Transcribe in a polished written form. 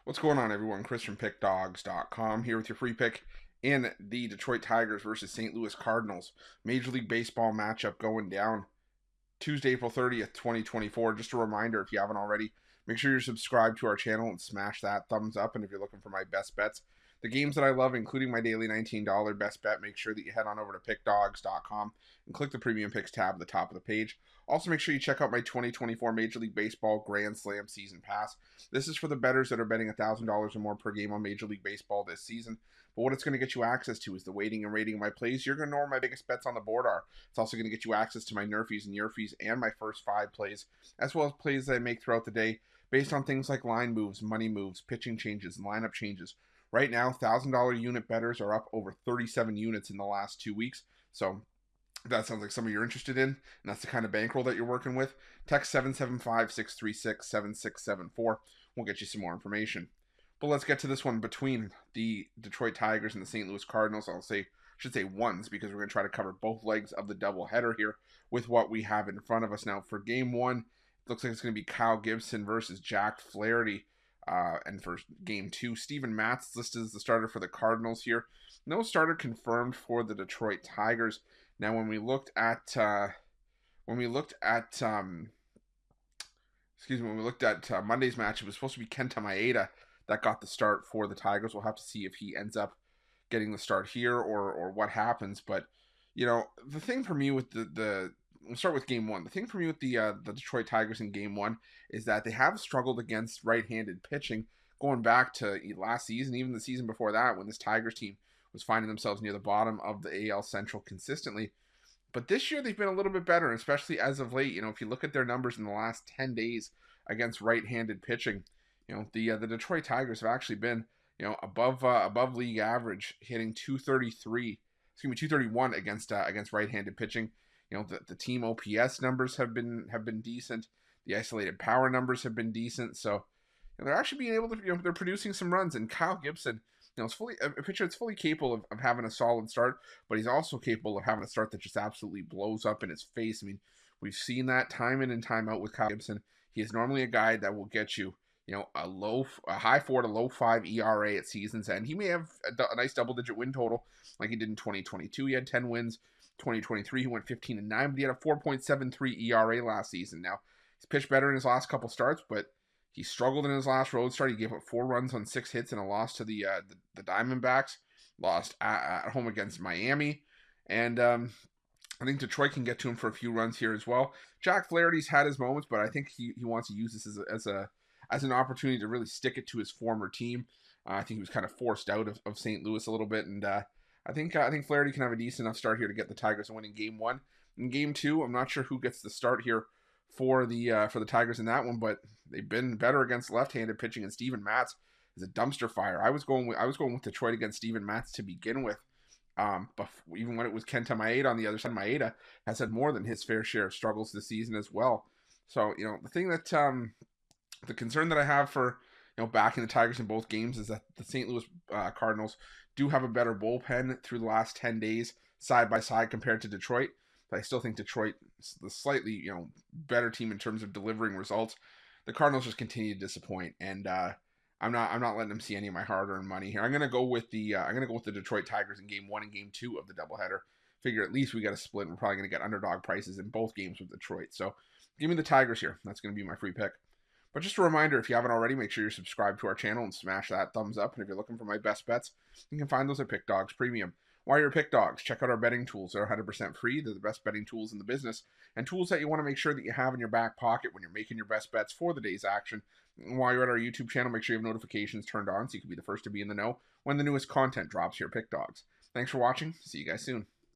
What's going on, everyone? Chris from Pickdawgz.com here with your free pick in the Detroit Tigers versus St. Louis Cardinals Major League Baseball matchup going down Tuesday, April 30th, 2024. Just a reminder, if you haven't already, make sure you're subscribed to our channel and smash that thumbs up. And if you're looking for my best bets, the games that I love, including my daily $19 best bet, make sure that you head on over to pickdawgz.com and click the Premium Picks tab at the top of the page. Also, make sure you check out my 2024 Major League Baseball Grand Slam Season Pass. This is for the bettors that are betting $1,000 or more per game on Major League Baseball this season. But what it's going to get you access to is the weighting and rating of my plays. You're going to know where my biggest bets on the board are. It's also going to get you access to my nerfies and yerfies and my first 5 plays, as well as plays that I make throughout the day based on things like line moves, money moves, pitching changes, and lineup changes. Right now, $1,000 unit bettors are up over 37 units in the last 2 weeks. So if that sounds like something you're interested in, and that's the kind of bankroll that you're working with, text 775-636-7674. We'll get you some more information. But let's get to this one between the Detroit Tigers and the St. Louis Cardinals. Should say ones, because we're going to try to cover both legs of the doubleheader here with what we have in front of us. Now, for game one, it looks like it's going to be Kyle Gibson versus Jack Flaherty. And for game two, Steven Matz listed as the starter for the Cardinals here. No starter confirmed for the Detroit Tigers. Now, when we looked at Monday's match, it was supposed to be Kenta Maeda that got the start for the Tigers. We'll have to see if he ends up getting the start here or what happens. But the thing for me with we'll start with game one. The thing for me with the Detroit Tigers in game one is that they have struggled against right-handed pitching going back to last season, even the season before that, when this Tigers team was finding themselves near the bottom of the AL Central consistently. But this year they've been a little bit better, especially as of late. If you look at their numbers in the last 10 days against right-handed pitching, the Detroit Tigers have actually been above league average, hitting 231 against right-handed pitching. The team OPS numbers have been decent. The isolated power numbers have been decent. So they're actually being able to, they're producing some runs. And Kyle Gibson, it's fully a pitcher that's fully capable of having a solid start, but he's also capable of having a start that just absolutely blows up in his face. I mean, we've seen that time in and time out with Kyle Gibson. He is normally a guy that will get you, a high 4 to low 5 ERA at season's end. He may have a nice double-digit win total like he did in 2022. He had 10 wins. 2023, he went 15-9, but he had a 4.73 ERA last season. Now, he's pitched better in his last couple starts, but he struggled in his last road start. He gave up 4 runs on 6 hits and a loss to the Diamondbacks. Lost at home against Miami. And I think Detroit can get to him for a few runs here as well. Jack Flaherty's had his moments, but I think he wants to use this as an opportunity to really stick it to his former team. I think he was kind of forced out of St. Louis a little bit, and I think Flaherty can have a decent enough start here to get the Tigers a win in game one. In game two, I'm not sure who gets the start here for the Tigers in that one, but they've been better against left-handed pitching, and Steven Matz is a dumpster fire. I was going with Detroit against Steven Matz to begin with. But even when it was Kenta Maeda on the other side, Maeda has had more than his fair share of struggles this season as well. So the thing that the concern that I have for backing the Tigers in both games is that the St. Louis Cardinals do have a better bullpen through the last 10 days side by side compared to Detroit. But I still think Detroit is the slightly better team in terms of delivering results. The Cardinals just continue to disappoint, and I'm not letting them see any of my hard-earned money here. I'm gonna go with the Detroit Tigers in game one and game two of the doubleheader. Figure at least we got a split. We're probably gonna get underdog prices in both games with Detroit. So give me the Tigers here. That's gonna be my free pick. But just a reminder, if you haven't already, make sure you're subscribed to our channel and smash that thumbs up. And if you're looking for my best bets, you can find those at Pick Dawgz Premium. While you're at Pick Dawgz, check out our betting tools. They're 100% free. They're the best betting tools in the business, and tools that you want to make sure that you have in your back pocket when you're making your best bets for the day's action. And while you're at our YouTube channel, make sure you have notifications turned on so you can be the first to be in the know when the newest content drops here at Pick Dawgz. Thanks for watching. See you guys soon.